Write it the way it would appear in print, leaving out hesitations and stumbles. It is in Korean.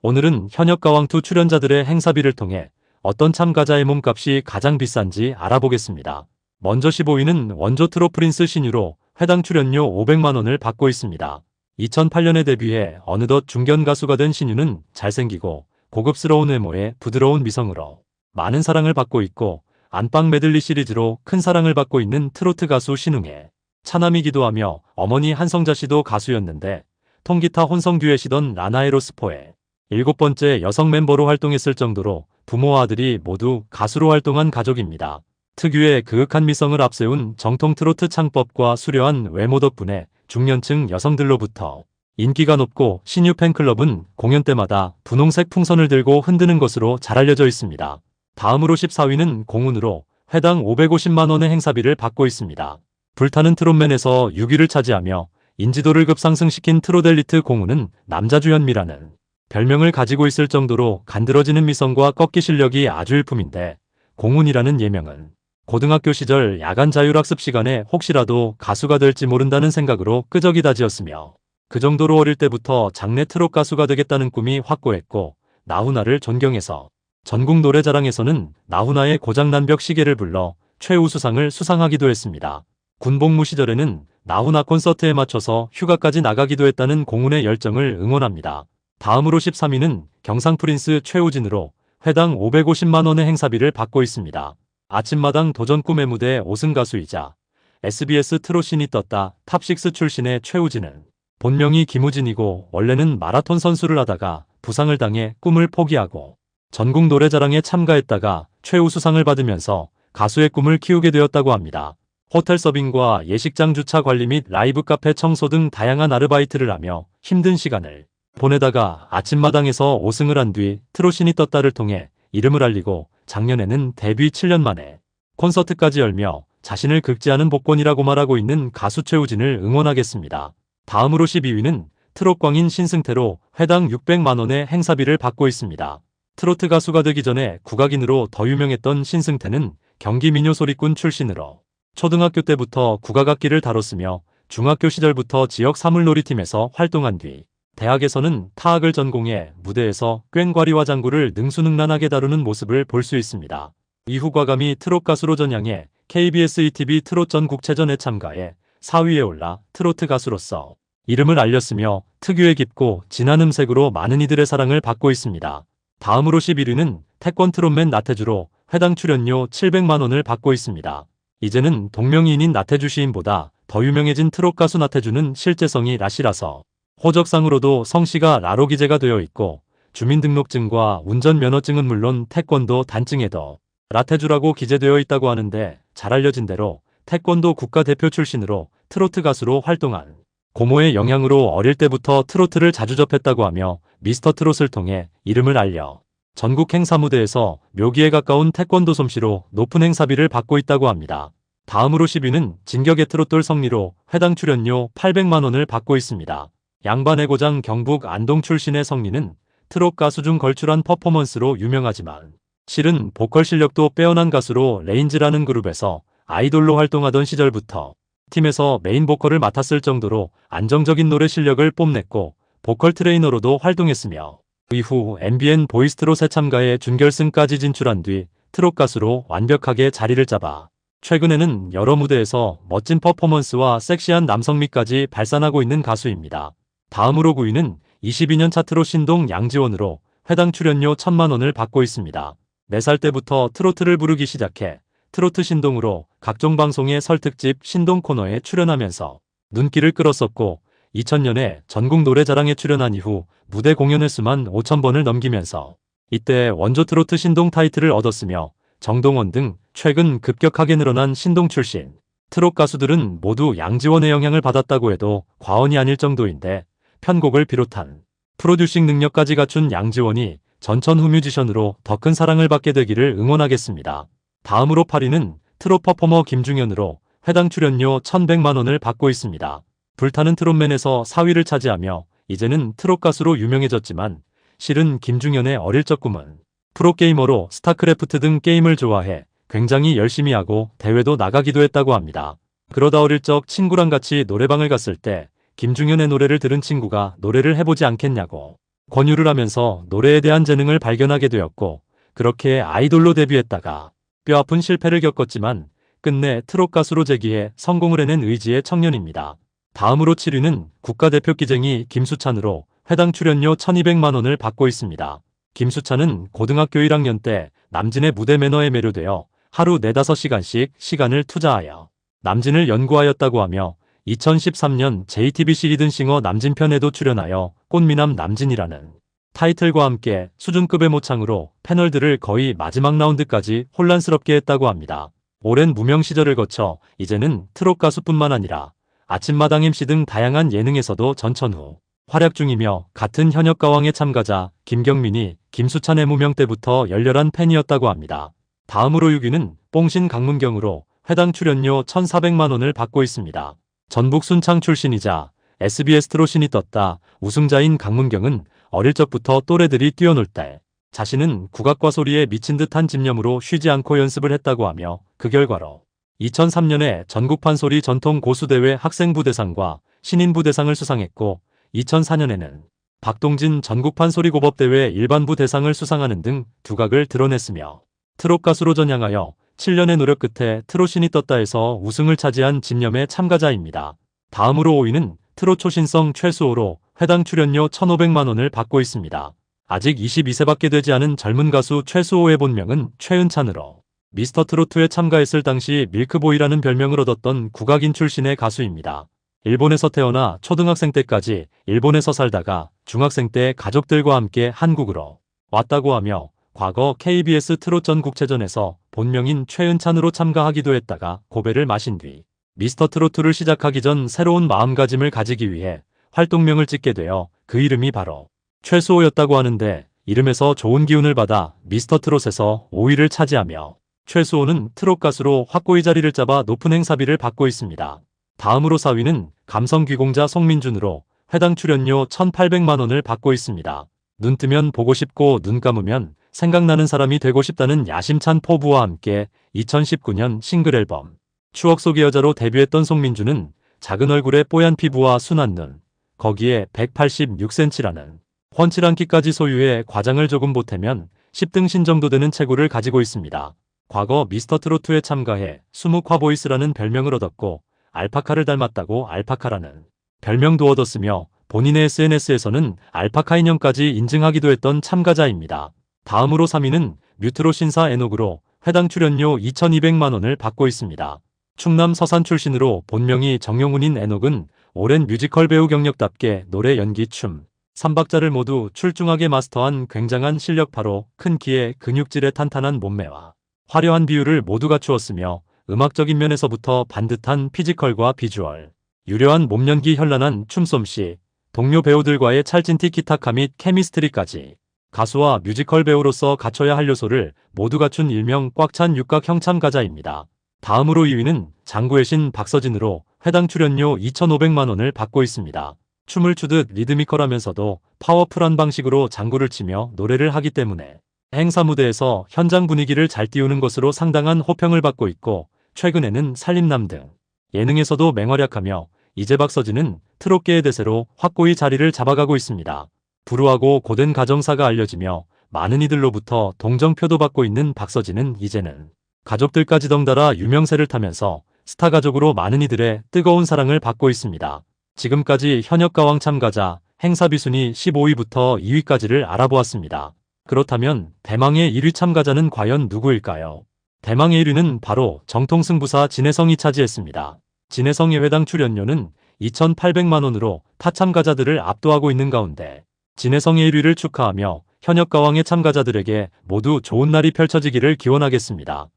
오늘은 현역가왕2 출연자들의 행사비를 통해 어떤 참가자의 몸값이 가장 비싼지 알아보겠습니다. 먼저 15위는 원조 트롯프린스 신유로 회당 출연료 500만원을 받고 있습니다. 2008년에 데뷔해 어느덧 중견 가수가 된 신유는 잘생기고 고급스러운 외모에 부드러운 미성으로 많은 사랑을 받고 있고, 안방 메들리 시리즈로 큰 사랑을 받고 있는 트로트 가수 신웅의 차남이기도 하며 어머니 한성자 씨도 가수였는데 통기타 혼성 듀엣이던 라나에로스포의 7번째 여성 멤버로 활동했을 정도로 부모와 아들이 모두 가수로 활동한 가족입니다. 특유의 그윽한 미성을 앞세운 정통 트로트 창법과 수려한 외모 덕분에 중년층 여성들로부터 인기가 높고, 신유 팬클럽은 공연 때마다 분홍색 풍선을 들고 흔드는 것으로 잘 알려져 있습니다. 다음으로 14위는 공훈으로 회당 550만원의 행사비를 받고 있습니다. 불타는 트롯맨에서 6위를 차지하며 인지도를 급상승시킨 트롯 엘리트 공훈은 남자주현미라는 별명을 가지고 있을 정도로 간드러지는 미성과 꺾기 실력이 아주 일품인데, 공훈이라는 예명은 고등학교 시절 야간 자율학습 시간에 혹시라도 가수가 될지 모른다는 생각으로 끄적이다 지었으며, 그 정도로 어릴 때부터 장래 트롯 가수가 되겠다는 꿈이 확고했고, 나훈아를 존경해서 전국 노래자랑에서는 나훈아의 고장난벽 시계를 불러 최우수상을 수상하기도 했습니다. 군복무 시절에는 나훈아 콘서트에 맞춰서 휴가까지 나가기도 했다는 공훈의 열정을 응원합니다. 다음으로 13위는 경상프린스 최우진으로 회당 550만원의 행사비를 받고 있습니다. 아침마당 도전 꿈의 무대 5승 가수이자 SBS 트롯신이 떴다 탑6 출신의 최우진은 본명이 김우진이고, 원래는 마라톤 선수를 하다가 부상을 당해 꿈을 포기하고 전국 노래자랑에 참가했다가 최우수상을 받으면서 가수의 꿈을 키우게 되었다고 합니다. 호텔 서빙과 예식장 주차 관리 및 라이브 카페 청소 등 다양한 아르바이트를 하며 힘든 시간을 보내다가 아침마당에서 5승을 한 뒤 트롯신이 떴다를 통해 이름을 알리고, 작년에는 데뷔 7년 만에 콘서트까지 열며 자신을 극지하는 복권이라고 말하고 있는 가수 최우진을 응원하겠습니다. 다음으로 12위는 트롯광인 신승태로 회당 600만원의 행사비를 받고 있습니다. 트로트 가수가 되기 전에 국악인으로 더 유명했던 신승태는 경기 민요소리꾼 출신으로 초등학교 때부터 국악악기를 다뤘으며 중학교 시절부터 지역 사물놀이팀에서 활동한 뒤 대학에서는 타악을 전공해 무대에서 꽹과리와 장구를 능수능란하게 다루는 모습을 볼 수 있습니다. 이후 과감히 트롯 가수로 전향해 KBS ETV 트롯 전국체전에 참가해 4위에 올라 트로트 가수로서 이름을 알렸으며 특유의 깊고 진한 음색으로 많은 이들의 사랑을 받고 있습니다. 다음으로 11위는 태권 트롯맨 나태주로 회당 출연료 700만원을 받고 있습니다. 이제는 동명이인인 나태주 시인보다 더 유명해진 트롯 가수 나태주는 실제성이 라시라서 호적상으로도 성씨가 라로 기재가 되어 있고, 주민등록증과 운전면허증은 물론 태권도 단증에도 라태주라고 기재되어 있다고 하는데, 잘 알려진 대로 태권도 국가대표 출신으로 트로트 가수로 활동한 고모의 영향으로 어릴 때부터 트로트를 자주 접했다고 하며 미스터 트롯을 통해 이름을 알려 전국 행사 무대에서 묘기에 가까운 태권도 솜씨로 높은 행사비를 받고 있다고 합니다. 다음으로 10위는 진격의 트롯돌 성리로 회당 출연료 800만원을 받고 있습니다. 양반의 고장 경북 안동 출신의 성리는 트롯 가수 중 걸출한 퍼포먼스로 유명하지만 실은 보컬 실력도 빼어난 가수로 레인지라는 그룹에서 아이돌로 활동하던 시절부터 팀에서 메인 보컬을 맡았을 정도로 안정적인 노래 실력을 뽐냈고, 보컬 트레이너로도 활동했으며 이후 MBN 보이스트롯에 참가해 준결승까지 진출한 뒤 트롯 가수로 완벽하게 자리를 잡아 최근에는 여러 무대에서 멋진 퍼포먼스와 섹시한 남성미까지 발산하고 있는 가수입니다. 다음으로 9위는 22년 차트로 신동 양지원으로 회당 출연료 1000만원을 받고 있습니다. 4살 때부터 트로트를 부르기 시작해 트로트 신동으로 각종 방송의 설특집 신동 코너에 출연하면서 눈길을 끌었었고, 2000년에 전국 노래자랑에 출연한 이후 무대 공연 횟수만 5000번을 넘기면서 이때 원조 트로트 신동 타이틀을 얻었으며, 정동원 등 최근 급격하게 늘어난 신동 출신 트롯 가수들은 모두 양지원의 영향을 받았다고 해도 과언이 아닐 정도인데, 편곡을 비롯한 프로듀싱 능력까지 갖춘 양지원이 전천후 뮤지션으로 더 큰 사랑을 받게 되기를 응원하겠습니다. 다음으로 8위는 트롯 퍼포머 김중현으로 회당 출연료 1100만원을 받고 있습니다. 불타는 트롯맨에서 4위를 차지하며 이제는 트롯 가수로 유명해졌지만, 실은 김중현의 어릴 적 꿈은 프로게이머로 스타크래프트 등 게임을 좋아해 굉장히 열심히 하고 대회도 나가기도 했다고 합니다. 그러다 어릴 적 친구랑 같이 노래방을 갔을 때 김중현의 노래를 들은 친구가 노래를 해보지 않겠냐고 권유를 하면서 노래에 대한 재능을 발견하게 되었고 그렇게 아이돌로 데뷔했다가 뼈아픈 실패를 겪었지만 끝내 트롯 가수로 재기해 성공을 해낸 의지의 청년입니다. 다음으로 7위는 국가대표 끼쟁이 김수찬으로 회당 출연료 1200만 원을 받고 있습니다. 김수찬은 고등학교 1학년 때 남진의 무대 매너에 매료되어 하루 4~5시간씩 시간을 투자하여 남진을 연구하였다고 하며 2013년 JTBC 히든싱어 남진편에도 출연하여 꽃미남 남진이라는 타이틀과 함께 수준급의 모창으로 패널들을 거의 마지막 라운드까지 혼란스럽게 했다고 합니다. 오랜 무명 시절을 거쳐 이제는 트롯 가수뿐만 아니라 아침마당 MC 등 다양한 예능에서도 전천후 활약 중이며 같은 현역가왕의 참가자 김경민이 김수찬의 무명 때부터 열렬한 팬이었다고 합니다. 다음으로 6위는 뽕신 강문경으로 회당 출연료 1,400만 원을 받고 있습니다. 전북 순창 출신이자 SBS 트롯 신이 떴다 우승자인 강문경은 어릴 적부터 또래들이 뛰어놀 때 자신은 국악과 소리에 미친 듯한 집념으로 쉬지 않고 연습을 했다고 하며 그 결과로 2003년에 전국 판소리 전통 고수대회 학생부 대상과 신인부 대상을 수상했고 2004년에는 박동진 전국 판소리 고법대회 일반부 대상을 수상하는 등 두각을 드러냈으며 트롯 가수로 전향하여 7년의 노력 끝에 트롯 신이 떴다에서 우승을 차지한 집념의 참가자입니다. 다음으로 5위는 트롯 초신성 최수호로 회당 출연료 1,500만 원을 받고 있습니다. 아직 22세밖에 되지 않은 젊은 가수 최수호의 본명은 최은찬으로 미스터트로트에 참가했을 당시 밀크보이라는 별명을 얻었던 국악인 출신의 가수입니다. 일본에서 태어나 초등학생 때까지 일본에서 살다가 중학생 때 가족들과 함께 한국으로 왔다고 하며 과거 KBS 트롯 전국체전에서 본명인 최은찬으로 참가하기도 했다가 고배를 마신 뒤 미스터트로트를 시작하기 전 새로운 마음가짐을 가지기 위해 활동명을 짓게 되어 그 이름이 바로 최수호였다고 하는데 이름에서 좋은 기운을 받아 미스터트롯에서 5위를 차지하며 최수호는 트롯 가수로 확고히 자리를 잡아 높은 행사비를 받고 있습니다. 다음으로 4위는 감성귀공자 송민준으로 회당 출연료 1,800만 원을 받고 있습니다. 눈 뜨면 보고 싶고 눈 감으면 생각나는 사람이 되고 싶다는 야심찬 포부와 함께 2019년 싱글 앨범 추억 속의 여자로 데뷔했던 송민준은 작은 얼굴에 뽀얀 피부와 순한 눈, 거기에 186cm라는 훤칠한 키까지 소유해 과장을 조금 보태면 10등신 정도 되는 체구를 가지고 있습니다. 과거 미스터트로트에 참가해 수묵화보이스라는 별명을 얻었고 알파카를 닮았다고 알파카라는 별명도 얻었으며 본인의 SNS에서는 알파카 인형까지 인증하기도 했던 참가자입니다. 다음으로 3위는 뮤트로 신사 에녹으로 회당 출연료 2,200만 원을 받고 있습니다. 충남 서산 출신으로 본명이 정용훈인 에녹은 오랜 뮤지컬 배우 경력답게 노래, 연기, 춤, 3박자를 모두 출중하게 마스터한 굉장한 실력파로 큰 키에 근육질의 탄탄한 몸매와 화려한 비율을 모두 갖추었으며 음악적인 면에서부터 반듯한 피지컬과 비주얼, 유려한 몸연기, 현란한 춤솜씨, 동료 배우들과의 찰진 티키타카 및 케미스트리까지 가수와 뮤지컬 배우로서 갖춰야 할 요소를 모두 갖춘 일명 꽉 찬 육각형 참가자입니다. 다음으로 2위는 장구의 신 박서진으로 회당 출연료 2,500만 원을 받고 있습니다. 춤을 추듯 리드미컬하면서도 파워풀한 방식으로 장구를 치며 노래를 하기 때문에 행사 무대에서 현장 분위기를 잘 띄우는 것으로 상당한 호평을 받고 있고 최근에는 살림남 등 예능에서도 맹활약하며 이제 박서진은 트롯계의 대세로 확고히 자리를 잡아가고 있습니다. 불우하고 고된 가정사가 알려지며 많은 이들로부터 동정표도 받고 있는 박서진은 이제는 가족들까지 덩달아 유명세를 타면서 스타 가족으로 많은 이들의 뜨거운 사랑을 받고 있습니다. 지금까지 현역가왕 참가자 행사비 순위 15위부터 2위까지를 알아보았습니다. 그렇다면 대망의 1위 참가자는 과연 누구일까요? 대망의 1위는 바로 정통승부사 진혜성이 차지했습니다. 진혜성의 회당 출연료는 2,800만 원으로 타 참가자들을 압도하고 있는 가운데 진혜성의 1위를 축하하며 현역가왕의 참가자들에게 모두 좋은 날이 펼쳐지기를 기원하겠습니다.